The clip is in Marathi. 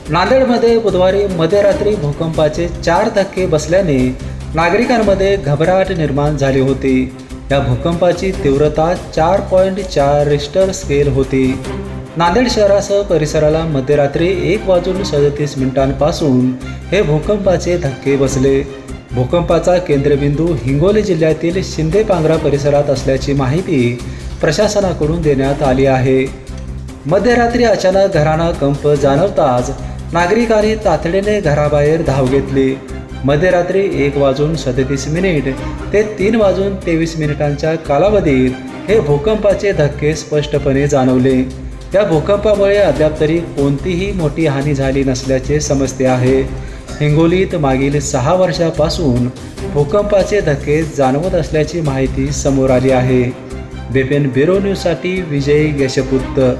नांदेडमध्ये बुधवारी मध्यरात्री भूकंपाचे 4 धक्के बसल्याने नागरिकांमध्ये घबराट निर्माण झाली होती. या भूकंपाची तीव्रता 4.4 रिश्टर स्केल होती. नांदेड शहरासह परिसराला मध्यरात्री 1:37 पासून हे भूकंपाचे धक्के बसले. भूकंपाचा केंद्रबिंदू हिंगोली जिल्ह्यातील शिंदेपांगरा परिसरात असल्याची माहिती प्रशासनाकडून देण्यात आली आहे. मध्यरात्री अचानक घरांना कंप जाणवताच नागरिकांनी तातडीने घराबाहेर धाव घेतली. मध्यरात्री 1:37 ते 3:23 कालावधीत हे भूकंपाचे धक्के स्पष्टपणे जाणवले. या भूकंपामुळे अद्याप तरी कोणतीही मोठी हानी झाली नसल्याचे समजते आहे. हिंगोलीत मागील 6 वर्षापासून भूकंपाचे धक्के जाणवत असल्याची माहिती समोर आली आहे. बेपेन ब्युरो न्यूजसाठी विजय यशपुत्र.